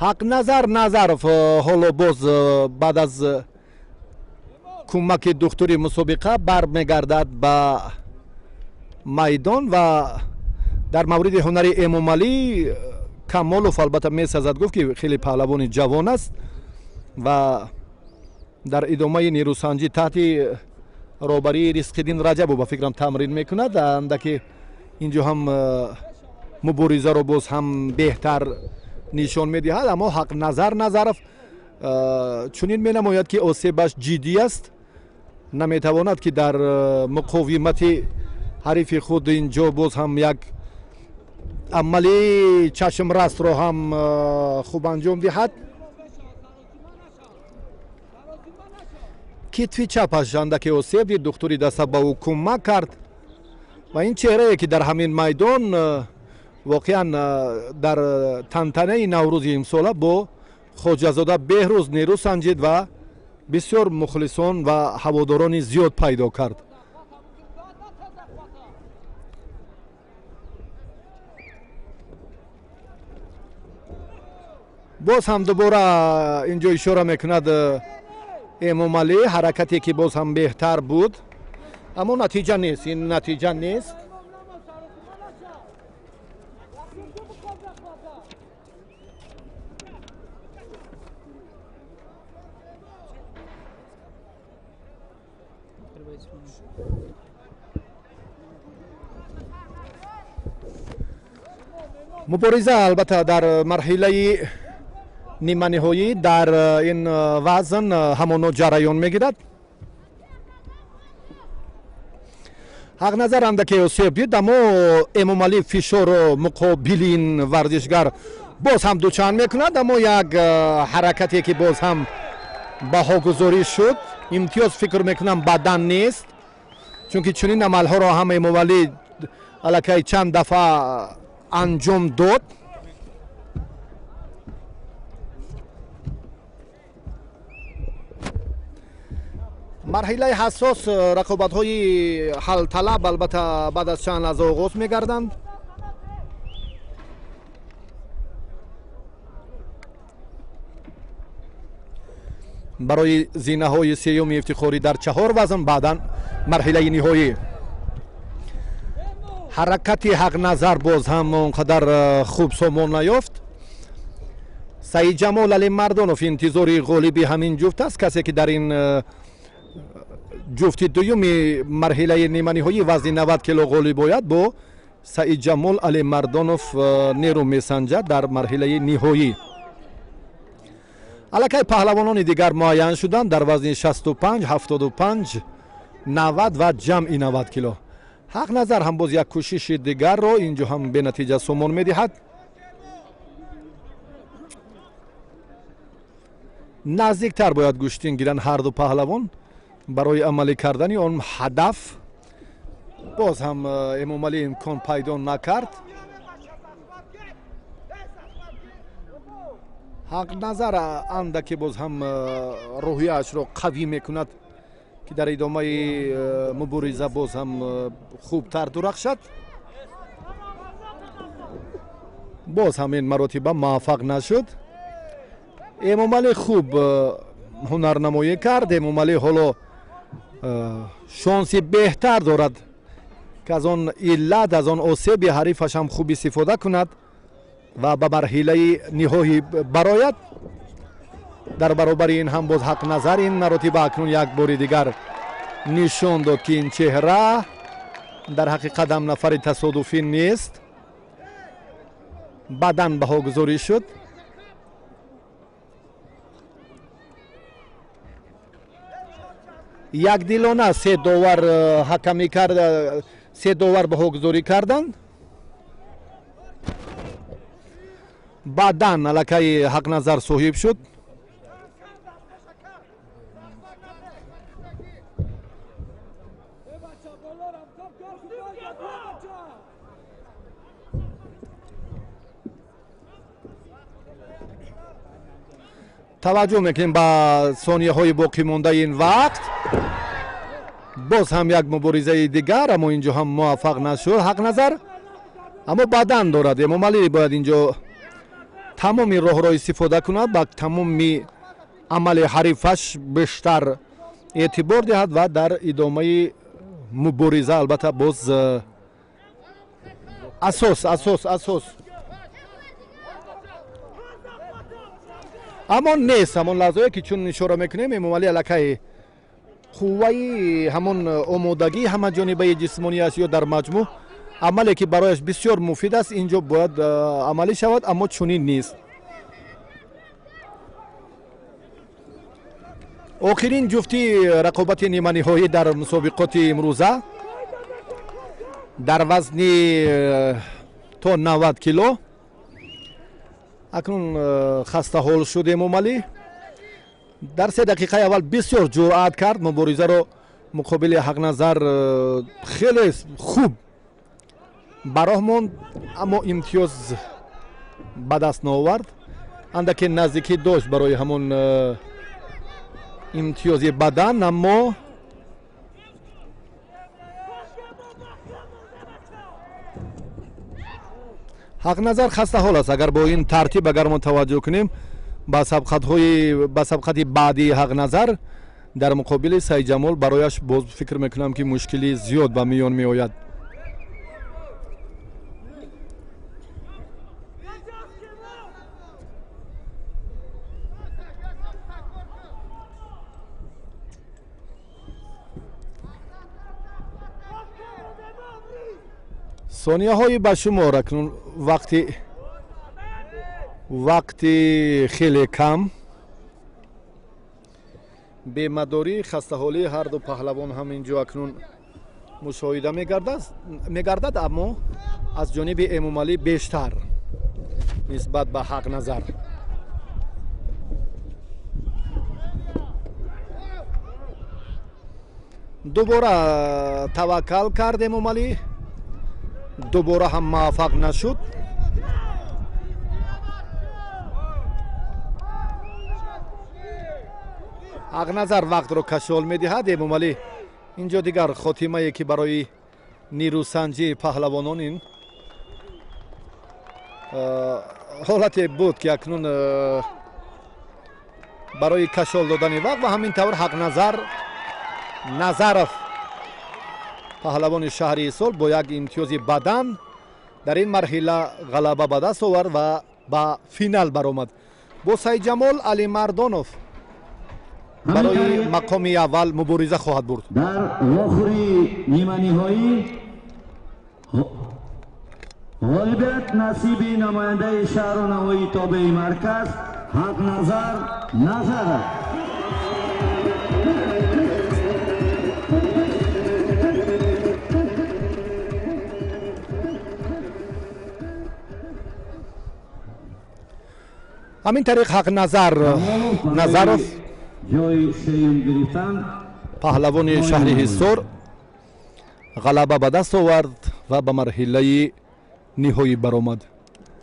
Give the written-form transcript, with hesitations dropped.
ҳақназар Назаров ҳоло боз баъд аз кӯмаки духтури мусобиқа бармегардад ба майдон ва дар мавриди ҳунари Эмомалӣ Камолов албатта месазад гуфт ки хеле паҳлавони ҷавон аст ва дар идомаи нерӯсанҷӣ таҳти роҳбарии Ризқиддин Раҷабов ба фикрам тамрин мекунад. андаке инҷо ҳам муборизаро боз ҳам беҳтар нишон медиҳад, аммо ҳақназар Назаров чунин менамояд ки осебаш ҷиддӣ аст, наметавонад ки дар муқовимати ҳарифи худ инҷо боз ҳам як амали чашмрасро ҳам хуб анҷом диҳад. китфи чапаш андаке осеб дид, духтури даста ба ӯ кӯмак кард ва ин чеҳрае ки дар ҳамин майдон воқеан дар тантанаи наврӯзи имсола бо хоҷазода Беҳрӯз нерӯ санҷид ва бисёр мухлисон ва ҳаводорони зиёд пайдо кард. боз ҳам дубора инҷо ишора мекунад Эмомалӣ, ҳаракате ки боз ҳам беҳтар буд, аммо натиҷа нест, ин натиҷа нест. мубориза албатта дар марҳилаи ниманиҳоӣ дар ин вазн ҳамоно ҷараён мегирад. ҳақназар андаке осеб дид, аммо Эмомалӣ фишорро муқобили ин варзишгар боз ҳам дучанд мекунад, аммо як ҳаракате ки боз ҳам баҳогузорӣ шуд. имтиёз фикр мекунам бадан нест, чунки чунин амалҳоро ҳам Эмомалӣ аллакай чанд дафъа анҷом дод. марҳилаи ҳассос, рақобатҳои ҳалталаб албатта баъд аз чанд лаҳза оғоз мегарданд. барои зинаҳои сеюми ифтихорӣ дар чаҳор вазн баъдан марҳилаи ниҳоӣ. ҳаракати ҳақназар боз ҳам он қадар хуб сомон наёфт. Саидҷамол Алимардонов интизори ғолиби ҳамин ҷуфт аст, касе ки дар ин ҷуфти дуюми марҳилаи ниманиҳоӣ вазни 90 кило ғолиб ояд, бо Саидҷамол Алимардонов нерӯ месанҷад дар марҳилаи ниҳоӣ. аллакай паҳлавонони дигар муайян шуданд дар вазни 65, 75, 90 ва ҷамъи 90 кило. ҳақназар ҳам боз як кӯшиши дигарро инҷо ҳам бенатиҷа сомон медиҳад. наздиктар бояд гӯштин гиранд ҳарду паҳлавон барои амалӣ кардани он ҳадаф. боз ҳам Эмомалӣ имкон пайдо накард. ҳақназар андаке боз ҳам рӯҳияашро қавӣ мекунад ки дар идомаи мубориза боз ҳам хубтар дурахшад. боз ҳам ин маротиба муваффақ нашуд. Эмомалӣ хуб ҳунарнамоӣ кард. Эмомалӣ ҳоло шонси беҳтар дорад ки аз он иллат, аз он осеби ҳарифаш ҳам хуб истифода кунад ва ба марҳилаи ниҳоӣ барояд. дар баробари ин ҳам боз ҳақназар ин маротиба акнун як бори дигар нишон дод ки ин чеҳра дар ҳақиқат ҳам нафари тасодуфӣ нест. бадан баҳогузорӣ шуд. якдилона се довар ҳакамӣ карда, се довар баҳогузорӣ карданд. баъдан аллакай ҳақназар соҳиб шуд. таваҷҷӯҳ мекунем ба сонияҳои боқимондаи ин вақт. боз ҳам як муборизаи дигар, аммо инҷо ҳам муваффақ нашуд ҳақназар, аммо бадан дорад. Эмомалӣ бояд инҷо тамоми роҳро истифода кунад, ба тамоми амали ҳарифаш бештар эътибор диҳад ва дар идомаи мубориза албатта боз асос ҳамон нест. ҳамон лаҳзае ки чун ишора мекунем Эмомалӣ аллакай қувваи ҳамон омодагии ҳамаҷонибаи ҷисмониаш ё дар маҷмӯъ амале ки барояш бисёр муфид аст инҷо бояд амалӣ шавад, аммо чунин нест. охирин ҷуфти рақобати ниманиҳоӣ дар мусобиқоти имрӯза дар вазни то 90 кило акнун хастаҳол шуд Эмомалӣ. дар 3 дақиқаи аввал бисёр ҷуръат кард, муборизаро муқобили Ҳақназар хеле хуб ба роҳ монд, аммо имтиёз ба даст наовард. андаке наздикӣ дошт барои ҳамон имтиёзи бадан, аммо Ҳақназар хастаҳол аст. агар бо ин тартиб агар мо таваҷҷӯҳ кунем ба сабқати баъдии Ҳақназар дар муқобили Саидҷамол барояш боз фикр мекунам ки мушкили зиёд ба миён меояд. сонияҳои ба шумор акнун вақти хеле кам. бемадорӣ, хастаҳолии ҳарду паҳлавон ҳам инҷо акнун мушоҳида мегардад, аммо аз ҷониби Эмомалӣ бештар нисбат ба Ҳақназар. дубора таваккал кард Эмомалӣ, дубора ҳам муваффақ нашуд. Ҳақназар вақтро кашол медиҳад. Эмомалӣ инҷо дигар хотимае ки барои нирӯсанҷии паҳлавонон ин ҳолате буд ки акнун барои кашол додани вақт ва ҳамин тавр Ҳақназар Назаров паҳлавони шаҳри Исол бо як имтиёзи бадан дар ин марҳила ғалаба ба даст овард ва ба финал баромад. бо Саидҷамол Алимардонов барои мақоми аввал мубориза хоҳад бурд. дар охири ниманиҳоӣ ғолибият насиби намояндаи шаҳру навои тобеи марказ Ҳақназар Назаров. ҳамин тариқ Ҳақназар Назаров ҷои сеюм гирифтан паҳлавони шаҳри Ҳисор ғалаба ба даст овард ва ба марҳилаи ниҳоӣ баромад.